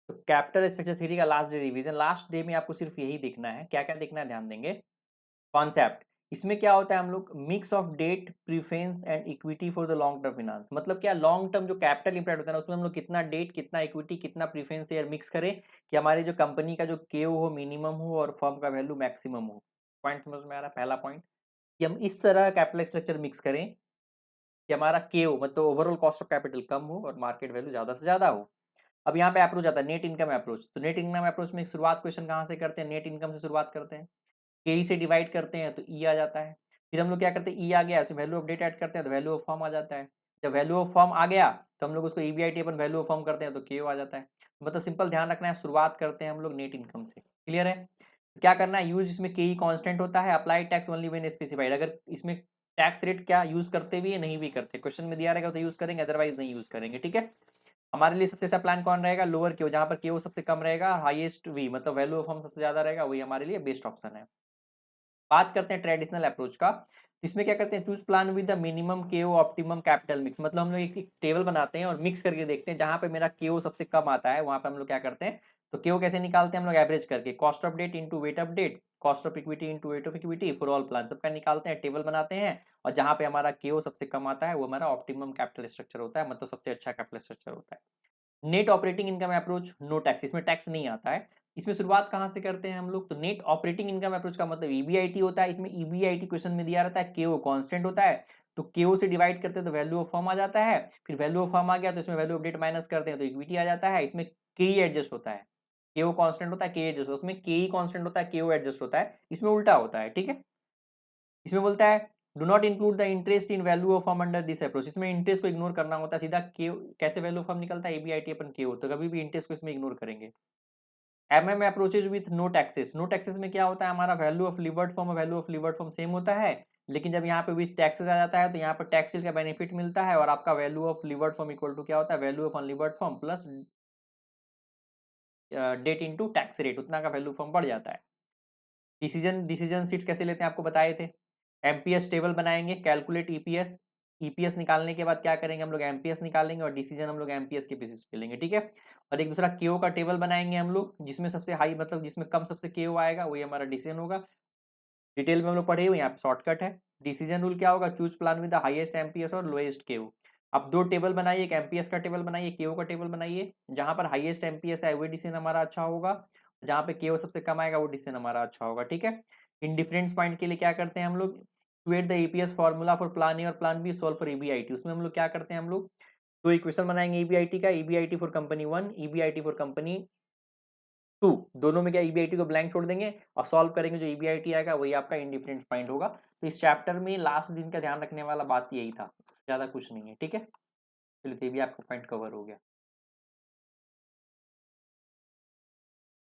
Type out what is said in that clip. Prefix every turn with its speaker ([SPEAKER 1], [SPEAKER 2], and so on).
[SPEAKER 1] तो capital structure theory का last day revision, last day में आपको सिर्फ यही देखना है, क्या क्या देखना है ध्यान देंगे। कॉन्सेप्ट, इसमें क्या होता है हम लोग mix of debt preference and equity for the long term finance, मतलब क्या लॉन्ग टर्म जो कैपिटल इंप्लाइड होता है ना उसमें हम लोग कितना डेट कितना इक्विटी कितना प्रीफरेंस शेयर मिक्स करें कि हमारी जो कंपनी का जो केओ हो मिनिमम हो और फर्म का वैल्यू मैक्सिमम हो। पॉइंट समझ में आ रहा है? पहला पॉइंट कि हम इस तरह कैपिटल स्ट्रक्चर मिक्स करें कि हमारा केओ मतलब ओवरऑल कॉस्ट ऑफ कैपिटल कम हो और मार्केट वैल्यू ज्यादा से ज्यादा हो। अब यहाँ पे अप्रोच आता है नेट इनकम अप्रोच, तो नेट इनकम अप्रोच में शुरुआत क्वेश्चन कहाँ से करते हैं, नेट इनकम से शुरुआत करते हैं, के से डिवाइड करते हैं तो ई आ जाता है। फिर हम लोग क्या करते हैं, ई आ गया उसमें वैल्यू ऑफ डेट ऐड करते हैं तो वैल्यू ऑफ फर्म आ जाता है। जब वैल्यू ऑफ फर्म आ गया तो हम लोग उसको EBIT upon value of firm करते हैं तो केओ आ जाता है। मतलब सिंपल ध्यान रखना है, शुरुआत करते हैं हम लोग नेट इनकम से। क्लियर है? क्या करना है, यूज इसमें के कांस्टेंट होता है, apply tax only when specified, अगर इसमें टैक्स रेट क्या यूज करते भी है नहीं भी करते, क्वेश्चन में दिया रहेगा तो यूज करेंगे अदरवाइज नहीं यूज करेंगे। ठीक है, हमारे लिए सबसे अच्छा प्लान कौन रहेगा, लोअर क्यू, जहां पर क्यू सबसे कम रहेगा, हाईएस्ट वी मतलब वैल्यू ऑफ फर्म सबसे ज्यादा रहेगा, वही हमारे लिए बेस्ट ऑप्शन है। बात करते हैं ट्रेडिशनल अप्रोच का, इसमें क्या करते हैं, choose plan with the minimum केओ ऑप्टिमम कैपिटल मिक्स, मतलब हम लोग एक टेबल बनाते हैं और मिक्स करके देखते हैं जहां पे मेरा केओ सबसे कम आता है वहां पे हम लोग क्या करते हैं, तो केओ कैसे निकालते हैं हम लोग, एवरेज करके cost of debt into weight of debt, cost of equity into weight of equity for all plan, सबका निकालते हैं, टेबल बनाते हैं, और जहां पे हमारा केओ सबसे कम आता है वो हमारा ऑप्टिमम कैपिटल स्ट्रक्चर होता है, मतलब सबसे अच्छा कैपिटल स्ट्रक्चर होता है। Net operating income approach, no tax, इसमें टैक्स नहीं आता है। इसमें शुरुआत कहां से करते हैं हम लोग, तो नेट ऑपरेटिंग इनकम अप्रोच का मतलब ईबीआईटी होता है, इसमें ईबीआईटी क्वेश्चन में दिया रहता है, केओ कांस्टेंट होता है, तो केओ से डिवाइड करते हैं तो वैल्यू ऑफ फर्म आ जाता है, फिर वैल्यू ऑफ फर्म आ गया तो इसमें वैल्यू ऑफ डेट माइनस करते हैं तो इक्विटी आ जाता है, इसमें के एडजस्ट होता है, केओ कांस्टेंट होता है के एडजस्ट, उसमें के कांस्टेंट होता है केओ एडजस्ट होता है, इसमें उल्टा होता है। ठीक है, इसमें बोलता है do not include the interest in value of firm under this approach, इसमें इंटरेस्ट को इग्नोर करना होता है, सीधा के कैसे वैल्यू ऑफ फर्म निकलता है एबीआईटी अपन के, तो कभी भी इंटरेस्ट को इसमें इग्नोर करेंगे। MM approaches with no taxes, no taxes में क्या होता है, हमारा वैल्यू ऑफ लिवर्ड फॉर्म और value of levered firm same होता है, लेकिन जब यहाँ पे विथ टैक्सेस आ जाता है तो यहाँ पर टैक्स का बेनिफिट मिलता है और आपका value of levered form equal to क्या होता है, value of unlevered form plus debt into tax rate, उतना का वैल्यू फॉर्म बढ़ जाता है। डिसीजन डिसीजन सीट्स कैसे लेते हैं आपको बताए थे, एमपीएस टेबल बनाएंगे, कैलकुलेट ईपीएस, ईपीएस निकालने के बाद क्या करेंगे हम लोग, एमपीएस निकालेंगे और डिसीजन हम लोग एमपीएस के बेसिस पे लेंगे। ठीक है, और एक दूसरा केओ का टेबल बनाएंगे हम लोग, जिसमें सबसे हाई मतलब जिसमें कम सबसे केओ आएगा वही हमारा डिसीजन होगा। डिटेल में हम लोग पढ़े हुए, यहाँ पे शॉर्टकट है। डिसीजन रूल क्या होगा, choose plan with the highest MPS और लोएस्ट केओ। अब दो टेबल बनाइए, एक एमपीएस का टेबल बनाइए, केओ का टेबल बनाइए, जहां पर हाईएस्ट एमपीएस है वही डिसीजन हमारा अच्छा होगा, जहां पे केओ सबसे कम आएगा वो डिसीजन हमारा अच्छा होगा। ठीक है, इन डिफरेंस पॉइंट के लिए क्या करते हैं हम लोग, create the EPS formula for plan A और plan B, solve for EBIT, उसमें हम लोग क्या करते हैं, हम लोग दो इक्वेशन बनाएंगे ईबीआईटी का, EBIT for company one, EBIT for company two, दोनों में क्या ईबीआईटी को ब्लैंक छोड़ देंगे और सॉल्व करेंगे, जो ईबीआईटी आएगा वही आपका इंडिफरेंस पॉइंट होगा। तो इस चैप्टर में लास्ट दिन का ध्यान रखने वाला बात यही था, ज्यादा कुछ नहीं है। ठीक है, चलिए तो ये भी आपका पॉइंट कवर हो गया।